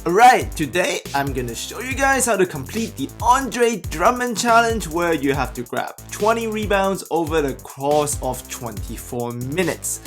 Alright, today I'm gonna show you guys how to complete the Andre Drummond challenge where you have to grab 20 rebounds over the course of 24 minutes.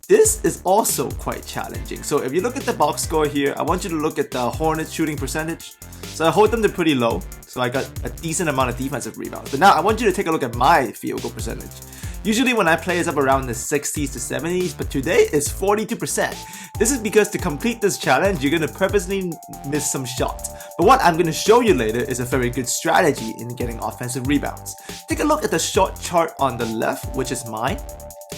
This is also quite challenging. So if you look at the box score here, I want you to look at the Hornets shooting percentage. So I hold them to pretty low, so I got a decent amount of defensive rebounds. But now I want you to take a look at my field goal percentage. Usually when I play it's up around the 60s to 70s, but today is 42%. This is because to complete this challenge, you're gonna purposely miss some shots. But what I'm gonna show you later is a very good strategy in getting offensive rebounds. Take a look at the shot chart on the left, which is mine.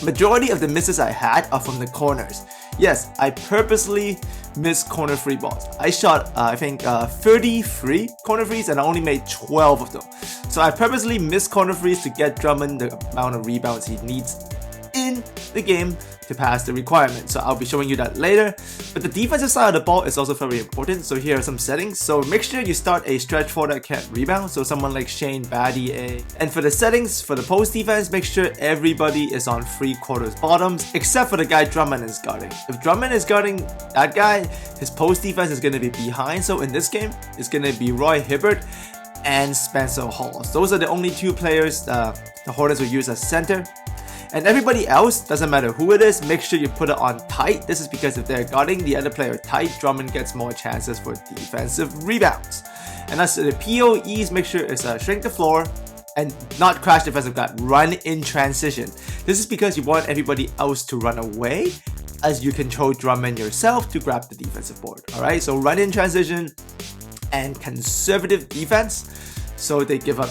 Majority of the misses I had are from the corners. Yes, I purposely missed corner free balls. I shot, I think, 33 corner frees and I only made 12 of them. So I purposely missed corner frees to get Drummond the amount of rebounds he needs in the game to pass the requirement. So I'll be showing you that later. But the defensive side of the ball is also very important. So here are some settings. So make sure you start a stretch four that can't rebound. So someone like Shane Battier. And for the settings, for the post defense, make sure everybody is on 3/4 bottoms, except for the guy Drummond is guarding. If Drummond is guarding that guy, his post defense is going to be behind. So in this game, it's going to be Roy Hibbert and Spencer Hall. Those are the only two players the Hornets will use as center. And everybody else, doesn't matter who it is, make sure you put it on tight. This is because if they're guarding the other player tight, Drummond gets more chances for defensive rebounds. And as the POEs, make sure it's shrink the floor and not crash defensive guard, run in transition. This is because you want everybody else to run away as you control Drummond yourself to grab the defensive board. Alright, so run in transition and conservative defense so they give up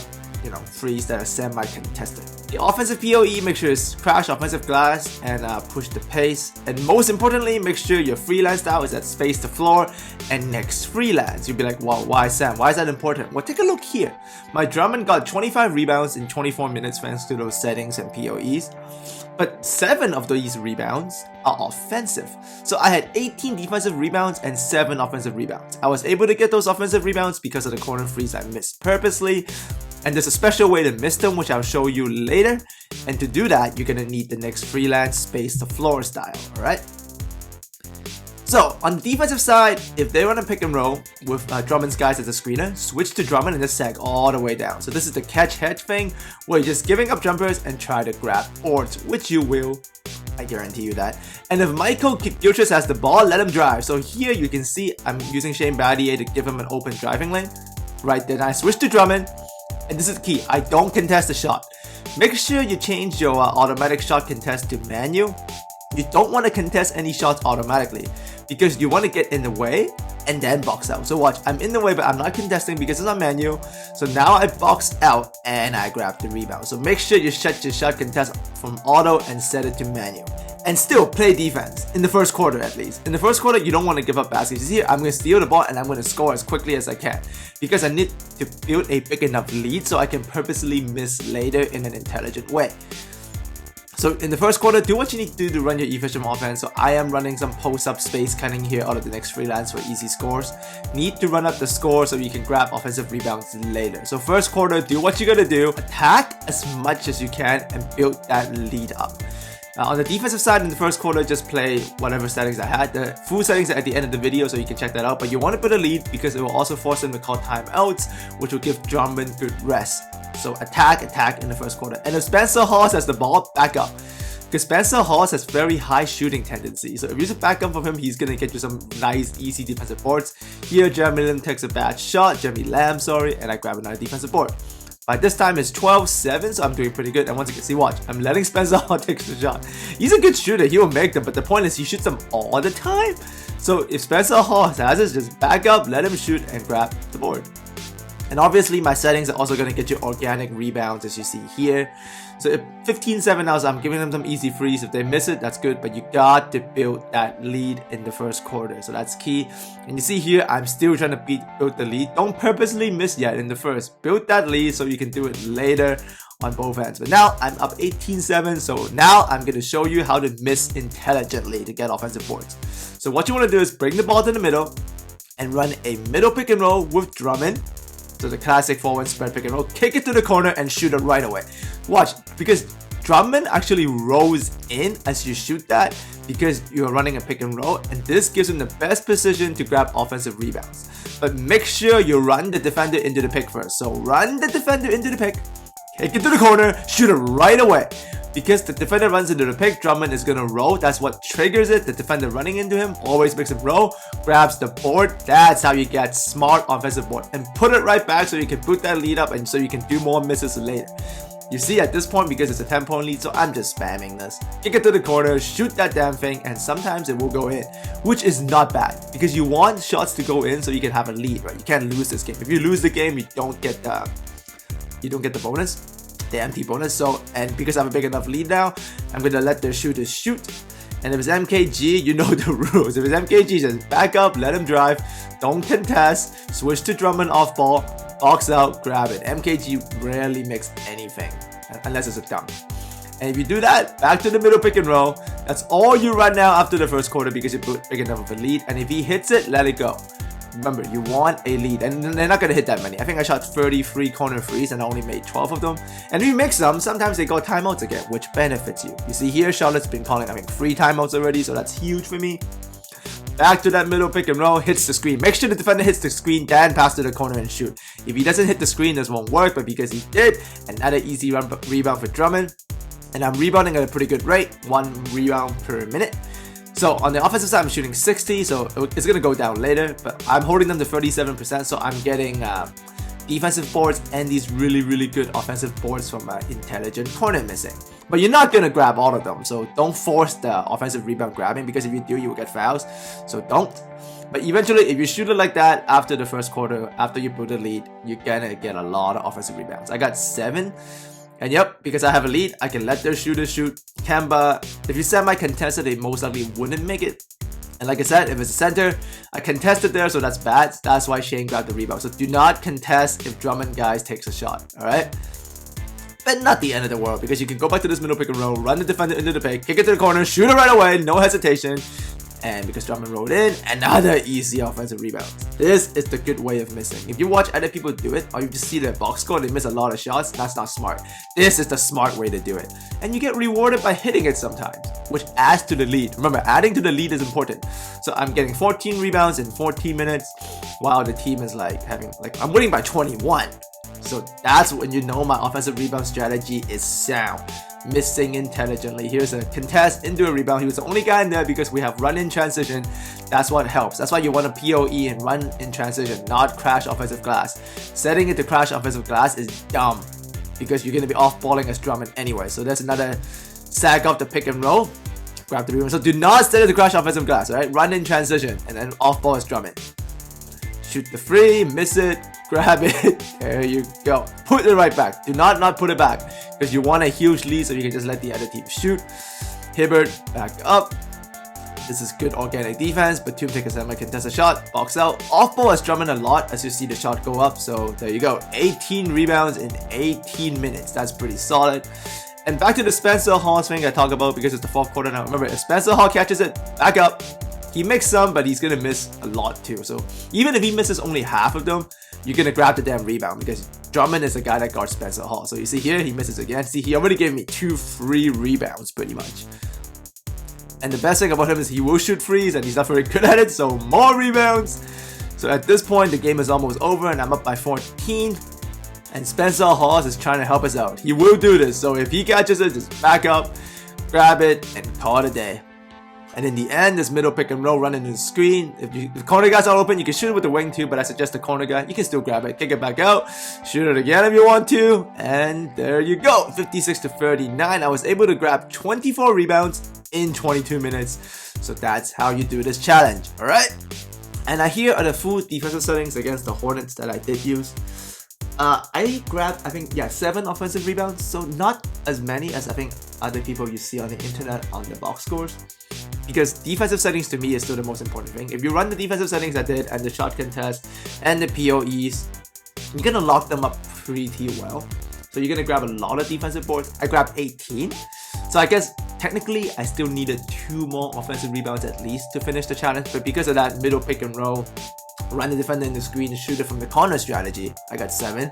threes that are semi-contested. The offensive POE, make sure it's crash offensive glass and push the pace. And most importantly, make sure your freelance style is at space the floor and next freelance. You'll be like, wow, why Sam? Why is that important? Well, take a look here. My Drummond got 25 rebounds in 24 minutes thanks to those settings and POEs. But 7 of these rebounds are offensive. So I had 18 defensive rebounds and 7 offensive rebounds. I was able to get those offensive rebounds because of the corner frees I missed purposely. And there's a special way to miss them, which I'll show you later. And to do that, you're gonna need the next freelance space to floor style, alright? So, on the defensive side, if they run a pick and roll with Drummond's guys as a screener, switch to Drummond and just sag all the way down. So this is the catch-hedge thing, where you're just giving up jumpers and try to grab boards, which you will. I guarantee you that. And if Michael Gilchrist has the ball, let him drive. So here you can see I'm using Shane Battier to give him an open driving lane. Right then I switch to Drummond. And this is key, I don't contest the shot. Make sure you change your automatic shot contest to manual. You don't want to contest any shots automatically because you want to get in the way and then box out. So watch, I'm in the way but I'm not contesting because it's on manual. So now I box out and I grab the rebound. So make sure you shut your shot contest from auto and set it to manual. And still play defense, in the first quarter at least. In the first quarter, you don't want to give up baskets. You see here, I'm going to steal the ball and I'm going to score as quickly as I can. Because I need to build a big enough lead so I can purposely miss later in an intelligent way. So in the first quarter, do what you need to do to run your efficient offense. So I am running some post-up space cutting here out of the next freelance for easy scores. Need to run up the score so you can grab offensive rebounds later. So first quarter, do what you gotta do. Attack as much as you can and build that lead up. On the defensive side, in the first quarter, just play whatever settings I had. The full settings are at the end of the video, so you can check that out. But you want to put a lead because it will also force them to call timeouts, which will give Drummond good rest. So attack in the first quarter. And if Spencer Hall has the ball, back up. Because Spencer Hall has very high shooting tendency. So if you just back up from him, he's going to get you some nice, easy defensive boards. Here, Jeremy Lamb takes a bad shot. And I grab another defensive board. By this time it's 12-7, so I'm doing pretty good. And once you can see, watch, I'm letting Spencer Hall take the shot. He's a good shooter, he will make them, but the point is he shoots them all the time. So if Spencer Hall has it, just back up, let him shoot, and grab the board. And obviously my settings are also going to get you organic rebounds as you see here. So if 15-7 now, so I'm giving them some easy frees. If they miss it, that's good, but you got to build that lead in the first quarter. So that's key. And you see here, I'm still trying to build the lead. Don't purposely miss yet in the first. Build that lead so you can do it later on both ends. But now I'm up 18-7, so now I'm going to show you how to miss intelligently to get offensive boards. So what you want to do is bring the ball to the middle and run a middle pick and roll with Drummond. So the classic forward spread pick and roll, kick it to the corner and shoot it right away. Watch, because Drummond actually rolls in as you shoot that because you're running a pick and roll, and this gives him the best position to grab offensive rebounds. But make sure you run the defender into the pick first. So run the defender into the pick, kick it to the corner, shoot it right away. Because the defender runs into the pick, Drummond is gonna roll. That's what triggers it. The defender running into him always makes him roll, grabs the board. That's how you get smart offensive board. And put it right back so you can put that lead up and so you can do more misses later. You see at this point, because it's a 10-point lead, so I'm just spamming this. Kick it to the corner, shoot that damn thing, and sometimes it will go in, which is not bad because you want shots to go in so you can have a lead, right? You can't lose this game. If you lose the game, you don't get the bonus, the empty bonus. So, and because I have a big enough lead now, I'm gonna let the shooters shoot. And if it's MKG, you know the rules. If it's MKG, just back up, let him drive, don't contest, switch to Drummond off ball, box out, grab it. MKG rarely makes anything unless it's a dunk. And if you do that, back to the middle pick and roll. That's all you run now after the first quarter because you put big enough of a lead. And if he hits it, let it go. Remember, you want a lead, and they're not going to hit that many. I think I shot 33 corner threes and I only made 12 of them. And if you mix them, sometimes they got timeouts again, which benefits you. You see here, Charlotte's been calling, I think, 3 timeouts already, so that's huge for me. Back to that middle pick and roll, hits the screen. Make sure the defender hits the screen, then pass to the corner and shoot. If he doesn't hit the screen, this won't work, but because he did, another easy rebound for Drummond. And I'm rebounding at a pretty good rate, 1 rebound per minute. So on the offensive side, I'm shooting 60, so it's going to go down later, but I'm holding them to 37%, so I'm getting defensive boards and these really good offensive boards from intelligent corner missing. But you're not going to grab all of them, so don't force the offensive rebound grabbing, because if you do, you will get fouls, so don't. But eventually, if you shoot it like that after the first quarter, after you put the lead, you're going to get a lot of offensive rebounds. I got 7. And yep, because I have a lead, I can let their shooters shoot. Kemba, if you semi-contested, they most likely wouldn't make it. And like I said, if it's a center, I contested there, so that's bad. That's why Shane grabbed the rebound. So do not contest if Drummond guys takes a shot, alright? But not the end of the world, because you can go back to this middle pick and roll, run the defender into the pick, kick it to the corner, shoot it right away, no hesitation. And because Drummond rolled in, another easy offensive rebound. This is the good way of missing. If you watch other people do it, or you just see their box score, they miss a lot of shots, that's not smart. This is the smart way to do it. And you get rewarded by hitting it sometimes, which adds to the lead. Remember, adding to the lead is important. So I'm getting 14 rebounds in 14 minutes, while the team is I'm winning by 21. So that's when you know my offensive rebound strategy is sound. Missing intelligently. Here's a contest into a rebound. He was the only guy in there because we have run in transition. That's what helps. That's why you want to PoE and run in transition, not crash offensive glass. Setting it to crash offensive glass is dumb because you're going to be off-balling as Drummond anyway. So there's another sag off the pick and roll. Grab the rebound. So do not set it to crash offensive glass, alright? Run in transition and then off-ball as Drummond. Shoot the free, miss it, grab it, there you go. Put it right back. Do not put it back because you want a huge lead so you can just let the other team shoot. Hibbert, back up. This is good organic defense. Batum take a semi-contested shot, box out. Off ball has Drummond a lot as you see the shot go up. So there you go. 18 rebounds in 18 minutes. That's pretty solid. And back to the Spencer Hall thing I talk about because it's the 4th quarter now. Remember, if Spencer Hall catches it, back up. He makes some, but he's gonna miss a lot too. So even if he misses only half of them, you're gonna grab the damn rebound because Drummond is the guy that guards Spencer Hall. So you see here, he misses again. See, he already gave me 2 free rebounds pretty much. And the best thing about him is he will shoot threes and he's not very good at it, so more rebounds. So at this point, the game is almost over and I'm up by 14. And Spencer Hall is trying to help us out. He will do this, so if he catches it, just back up, grab it, and call it a day. And in the end, this middle pick and roll run into the screen. If the corner guy's not open, you can shoot it with the wing too, but I suggest the corner guy. You can still grab it, kick it back out, shoot it again if you want to, and there you go. 56-39. I was able to grab 24 rebounds in 22 minutes. So that's how you do this challenge, alright? And here are the full defensive settings against the Hornets that I did use. I grabbed, 7 offensive rebounds, so not as many as I think other people you see on the internet on the box scores. Because defensive settings to me is still the most important thing. If you run the defensive settings I did and the shot contest and the PoEs, you're gonna lock them up pretty well. So you're gonna grab a lot of defensive boards. I grabbed 18. So I guess technically I still needed 2 more offensive rebounds at least to finish the challenge. But because of that middle pick and roll, run the defender in the screen and shoot it from the corner strategy, I got 7.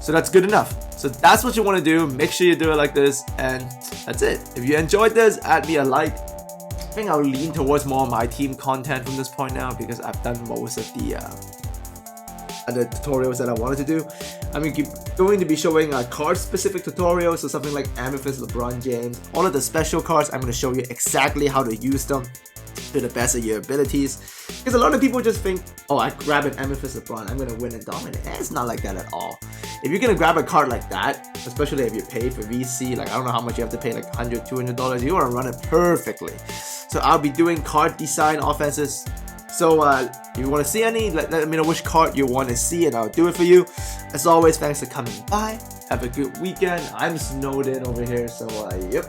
So that's good enough. So that's what you want to do. Make sure you do it like this, and that's it. If you enjoyed this, add me a like. I think I'll lean towards more my team content from this point now, because I've done most of the tutorials that I wanted to do. I'm going to be showing card specific tutorials, so something like Amethyst, LeBron James, all of the special cards. I'm going to show you exactly how to use them to the best of your abilities, because a lot of people just think, oh, I grab an Amethyst LeBron, I'm going to win and dominate. It's not like that at all. If you're going to grab a card like that, especially if you pay for VC, like I don't know how much you have to pay, like $100, $200, you want to run it perfectly. So I'll be doing card design offenses. So if you want to see any, let me know which card you want to see and I'll do it for you. As always, thanks for coming by. Have a good weekend. I'm snowed in over here, so yep.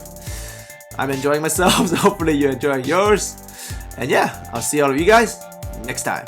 I'm enjoying myself, so hopefully you're enjoying yours. And yeah, I'll see all of you guys next time.